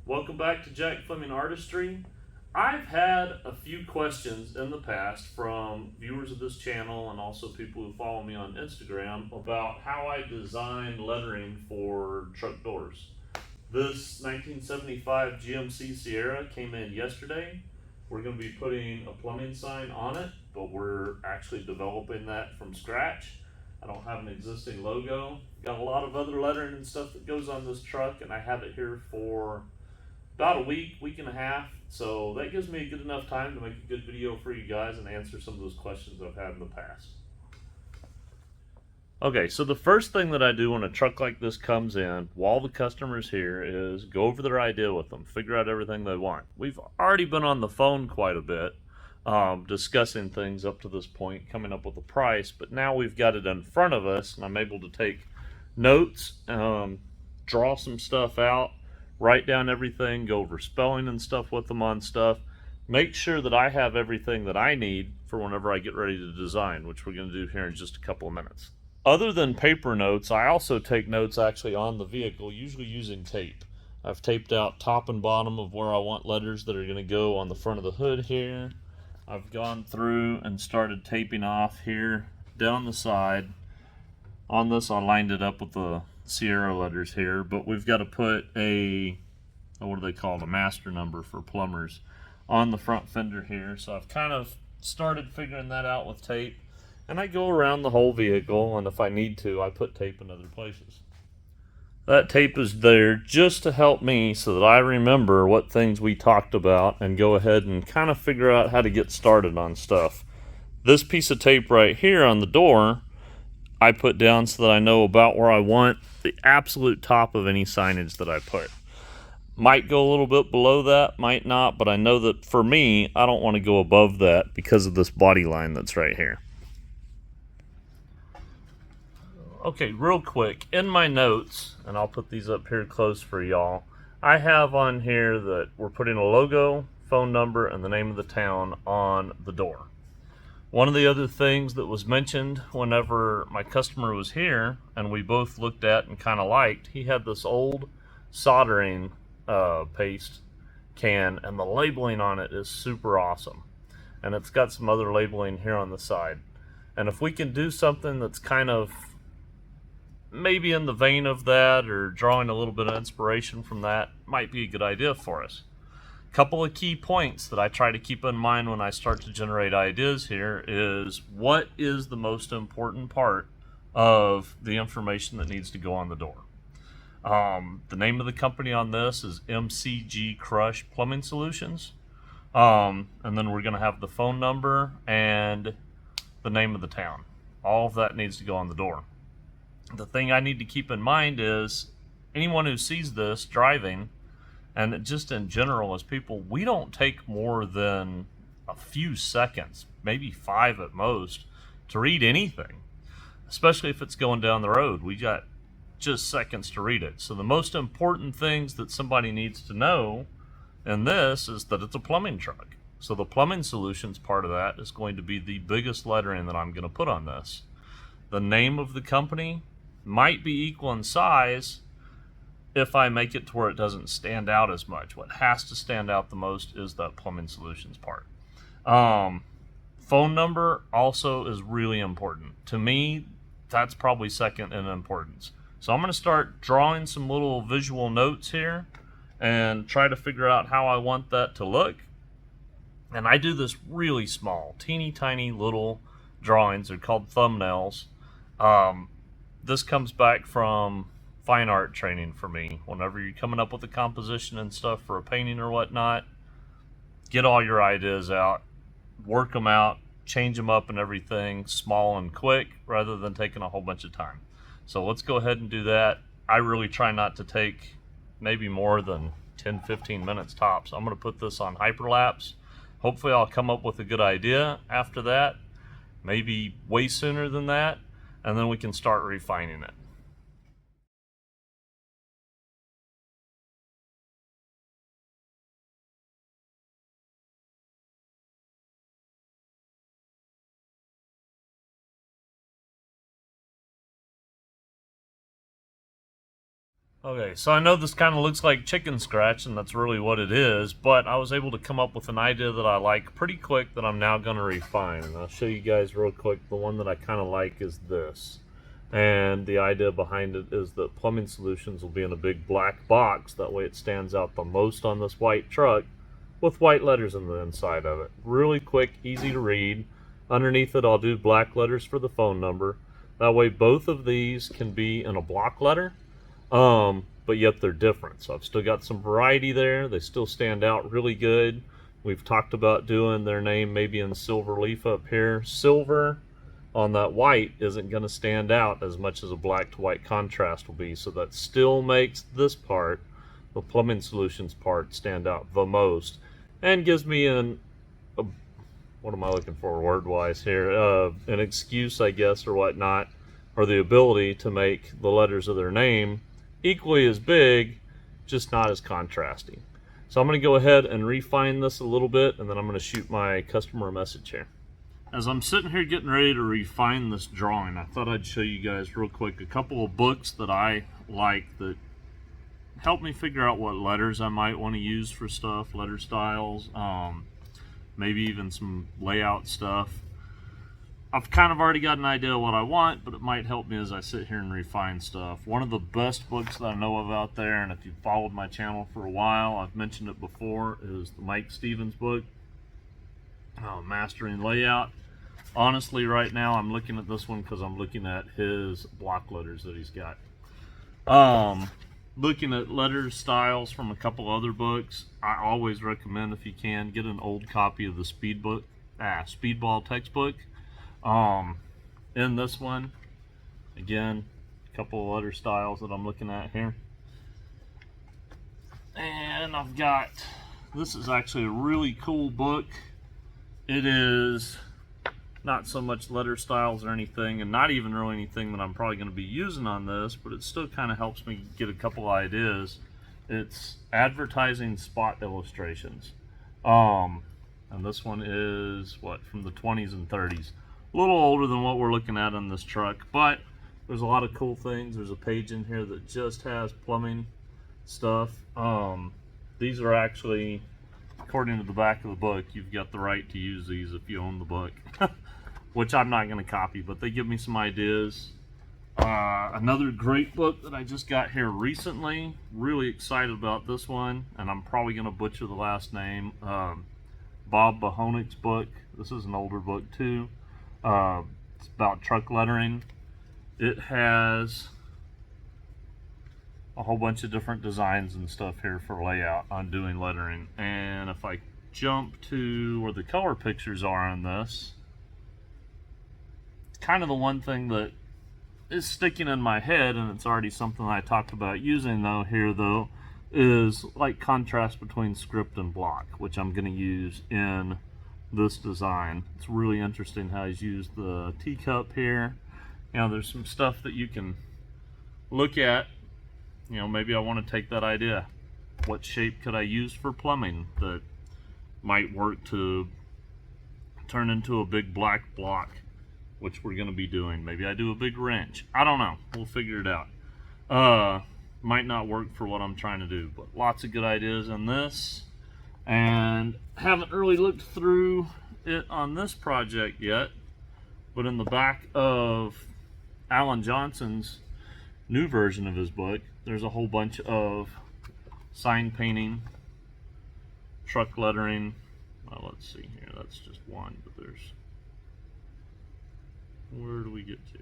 Welcome back to Jack Fleming Artistry. I've had a few questions in the past from viewers of this channel and also people who follow me on Instagram about how I design lettering for truck doors. This 1975 GMC Sierra came in yesterday. We're going to be putting a plumbing sign on it, but we're actually developing that from scratch. I don't have an existing logo. Got a lot of other lettering and stuff that goes on this truck, and I have it here for about a week and a half. So that gives me a good enough time to make a good video for you guys and answer some of those questions I've had in the past. Okay, so the first thing that I do when a truck like this comes in, while the customer's here, is go over their idea with them, figure out everything they want. We've already been on the phone quite a bit, discussing things up to this point, coming up with a price, but now we've got it in front of us, and I'm able to take notes, draw some stuff out, write down everything, go over spelling and stuff with them on stuff, make sure that I have everything that I need for whenever I get ready to design, which we're going to do here in just a couple of minutes. Other than paper notes, I also take notes actually on the vehicle, usually using tape. I've taped out top and bottom of where I want letters that are going to go on the front of the hood here. I've gone through and started taping off here down the side. On this, I lined it up with the Sierra letters here, but we've got to put a, what do they call it, a master number for plumbers on the front fender here. So I've kind of started figuring that out with tape, and I go around the whole vehicle, and if I need to, I put tape in other places. That tape is there just to help me so that I remember what things we talked about and go ahead and kind of figure out how to get started on stuff. This piece of tape right here on the door I put down so that I know about where I want the absolute top of any signage that I put. Might go a little bit below that, might not, but I know that for me, I don't want to go above that because of this body line that's right here. Okay, real quick, in my notes, and I'll put these up here close for y'all, I have on here that we're putting a logo, phone number, and the name of the town on the door. One of the other things that was mentioned whenever my customer was here and we both looked at and kind of liked, he had this old soldering paste can, and the labeling on it is super awesome. And it's got some other labeling here on the side. And if we can do something that's kind of maybe in the vein of that or drawing a little bit of inspiration from that, might be a good idea for us. Couple of key points that I try to keep in mind when I start to generate ideas here is what is the most important part of the information that needs to go on the door. The name of the company on this is MCG Crush Plumbing Solutions. And then we're going to have the phone number and the name of the town. All of that needs to go on the door. The thing I need to keep in mind is anyone who sees this driving, and just in general as people, we don't take more than a few seconds, maybe 5 at most, to read anything, especially if it's going down the road. We got just seconds to read it. So the most important things that somebody needs to know in this is that it's a plumbing truck. So the plumbing solutions part of that is going to be the biggest lettering that I'm going to put on this. The name of the company might be equal in size if I make it to where it doesn't stand out as much. What has to stand out the most is that plumbing solutions part. Phone number also is really important. To me, that's probably second in importance. So I'm going to start drawing some little visual notes here and try to figure out how I want that to look. And I do this really small, teeny tiny little drawings. They're called thumbnails. This comes back from fine art training for me. Whenever you're coming up with a composition and stuff for a painting or whatnot, get all your ideas out, work them out, change them up and everything, small and quick, rather than taking a whole bunch of time. So let's go ahead and do that. I really try not to take maybe more than 10-15 minutes tops. I'm going to put this on hyperlapse. Hopefully I'll come up with a good idea after that, maybe way sooner than that, and then we can start refining it. Okay, so I know this kind of looks like chicken scratch, and that's really what it is, but I was able to come up with an idea that I like pretty quick that I'm now going to refine. And I'll show you guys real quick. The one that I kind of like is this. And the idea behind it is that Plumbing Solutions will be in a big black box. That way it stands out the most on this white truck with white letters in the inside of it. Really quick, easy to read. Underneath it, I'll do black letters for the phone number. That way both of these can be in a block letter. But yet they're different. So I've still got some variety there. They still stand out really good. We've talked about doing their name maybe in silver leaf up here. Silver on that white isn't going to stand out as much as a black to white contrast will be. So that still makes this part, the Plumbing Solutions part, stand out the most. And gives me what am I looking for word-wise here? An excuse, I guess, or whatnot, or the ability to make the letters of their name equally as big, just not as contrasting. So I'm going to go ahead and refine this a little bit, and then I'm going to shoot my customer a message here. As I'm sitting here getting ready to refine this drawing, I thought I'd show you guys real quick a couple of books that I like that help me figure out what letters I might want to use for stuff, letter styles, maybe even some layout stuff. I've kind of already got an idea of what I want, but it might help me as I sit here and refine stuff. One of the best books that I know of out there, and if you've followed my channel for a while, I've mentioned it before, is the Mike Stevens book, Mastering Layout. Honestly, right now, I'm looking at this one because I'm looking at his block letters that he's got. Looking at letter styles from a couple other books, I always recommend, if you can, get an old copy of the Speedball textbook. In this one, again, a couple of letter styles that I'm looking at here. And I've got, this is actually a really cool book. It is not so much letter styles or anything, and not even really anything that I'm probably going to be using on this, but it still kind of helps me get a couple ideas. It's Advertising Spot Illustrations. And this one is, what, from the 20s and 30s. A little older than what we're looking at on this truck, but there's a lot of cool things. There's a page in here that just has plumbing stuff. These are actually, according to the back of the book, you've got the right to use these if you own the book, which I'm not going to copy, but they give me some ideas. Another great book that I just got here recently, really excited about this one, and I'm probably going to butcher the last name, Bob Bohonik's book. This is an older book too. It's about truck lettering. It has a whole bunch of different designs and stuff here for layout on doing lettering. And if I jump to where the color pictures are on this, kind of the one thing that is sticking in my head, and it's already something I talked about using though, is like contrast between script and block, which I'm going to use in this design. It's really interesting how he's used the teacup here. You know, there's some stuff that you can look at. You know, maybe I want to take that idea. What shape could I use for plumbing that might work to turn into a big black block, which we're going to be doing. Maybe I do a big wrench. I don't know. We'll figure it out. Might not work for what I'm trying to do, but lots of good ideas in this. And haven't really looked through it on this project yet, but in the back of Alan Johnson's new version of his book, there's a whole bunch of sign painting, truck lettering. Well, let's see here, that's just one, but where do we get to?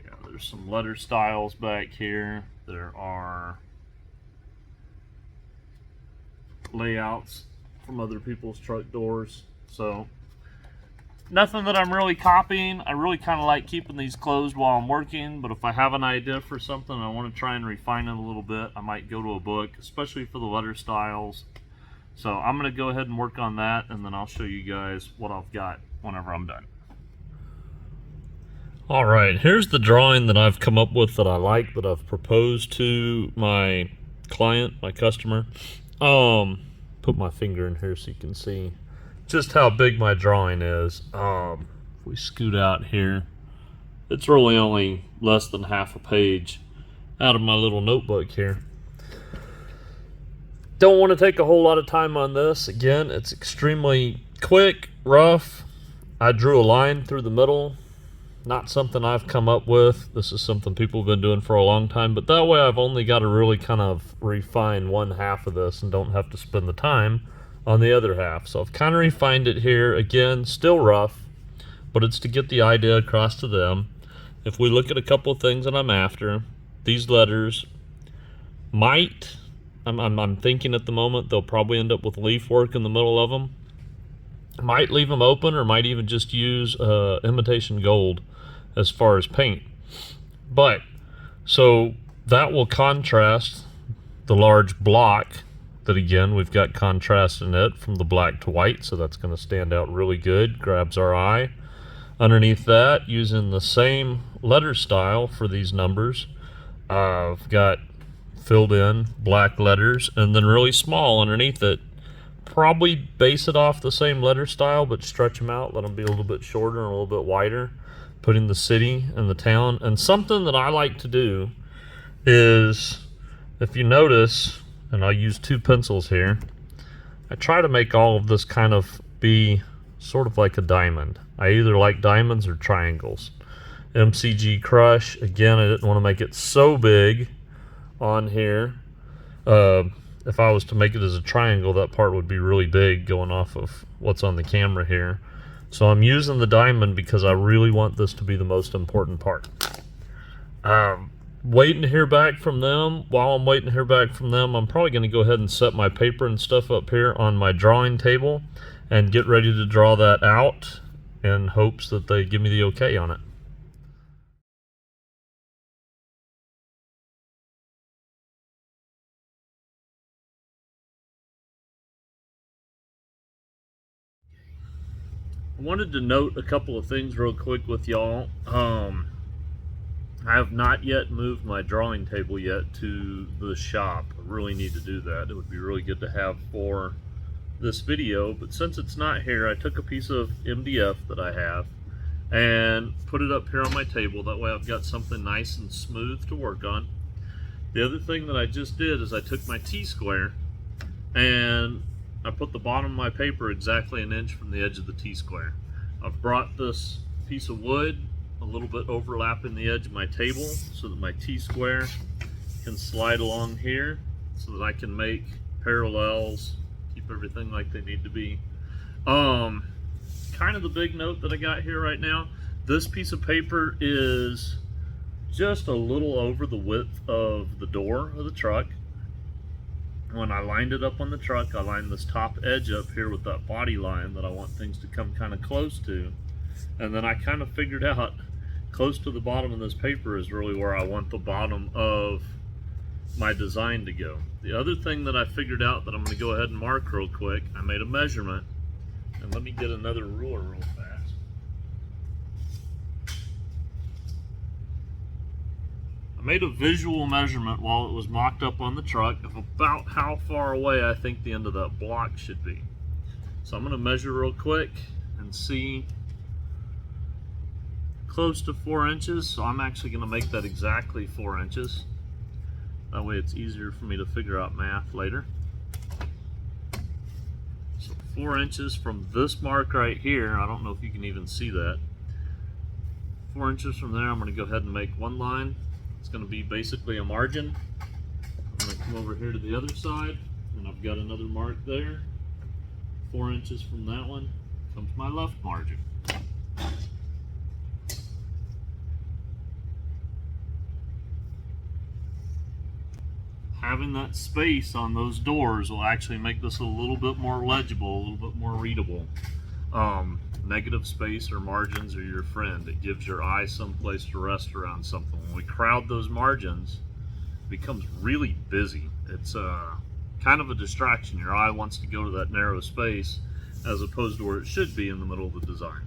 Yeah, there's some letter styles back here. There are layouts from other people's truck doors. So nothing that I'm really copying. I really kind of like keeping these closed while I'm working, but if I have an idea for something and I want to try and refine it a little bit, I might go to a book, especially for the letter styles. So I'm going to go ahead and work on that, and then I'll show you guys what I've got whenever I'm done. Alright, here's the drawing that I've come up with that I like, that I've proposed to my client, my customer. Put my finger in here so you can see just how big my drawing is. If we scoot out here, it's really only less than half a page, out of my little notebook here. Don't want to take a whole lot of time on this. Again, it's extremely quick, rough. I drew a line through the middle. Not something I've come up with. This is something people have been doing for a long time, but that way I've only got to really kind of refine one half of this and don't have to spend the time on the other half. So I've kind of refined it here. Again, still rough, but it's to get the idea across to them. If we look at a couple of things that I'm after, these letters might, I'm thinking at the moment they'll probably end up with leaf work in the middle of them. Might leave them open, or might even just use imitation gold as far as paint. But so that will contrast the large block that, again, we've got contrast in it from the black to white, so that's going to stand out really good, grabs our eye. Underneath that, using the same letter style for these numbers, I've got filled in black letters, and then really small underneath it. Probably base it off the same letter style, but stretch them out, let them be a little bit shorter and a little bit wider, putting the city and the town. And something that I like to do is, if you notice, and I'll use 2 pencils here, I try to make all of this kind of be sort of like a diamond. I either like diamonds or triangles. MCG Crush, again, I didn't want to make it so big on here. If I was to make it as a triangle, that part would be really big going off of what's on the camera here. So I'm using the diamond because I really want this to be the most important part. Waiting to hear back from them. While I'm waiting to hear back from them, I'm probably going to go ahead and set my paper and stuff up here on my drawing table and get ready to draw that out in hopes that they give me the okay on it. I wanted to note a couple of things real quick with y'all. I have not yet moved my drawing table yet to the shop. I really need to do that. It would be really good to have for this video, but since it's not here, I took a piece of MDF that I have and put it up here on my table. That way I've got something nice and smooth to work on. The other thing that I just did is I took my T-square and I put the bottom of my paper exactly 1 inch from the edge of the T-square. I've brought this piece of wood a little bit overlapping the edge of my table so that my T-square can slide along here so that I can make parallels, keep everything like they need to be. Kind of the big note that I got here right now, this piece of paper is just a little over the width of the door of the truck. When I lined it up on the truck, I lined this top edge up here with that body line that I want things to come kind of close to. And then I kind of figured out close to the bottom of this paper is really where I want the bottom of my design to go. The other thing that I figured out that I'm going to go ahead and mark real quick, I made a measurement. And let me get another ruler real fast. I made a visual measurement while it was mocked up on the truck of about how far away I think the end of that block should be. So I'm going to measure real quick and see close to 4 inches. So I'm actually going to make that exactly 4 inches. That way it's easier for me to figure out math later. So 4 inches from this mark right here, I don't know if you can even see that. 4 inches from there, I'm going to go ahead and make one line. It's going to be basically a margin. I'm going to come over here to the other side, and I've got another mark there. 4 inches from that one comes my left margin. Having that space on those doors will actually make this a little bit more legible, a little bit more readable. Negative space or margins are your friend. It gives your eye some place to rest around something. When we crowd those margins, it becomes really busy. It's kind of a distraction. Your eye wants to go to that narrow space as opposed to where it should be in the middle of the design.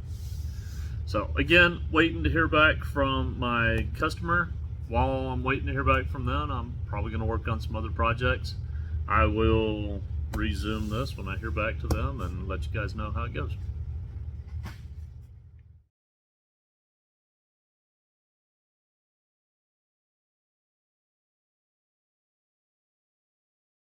So again, waiting to hear back from my customer. While I'm waiting to hear back from them, I'm probably going to work on some other projects. I will resume this when I hear back to them and let you guys know how it goes.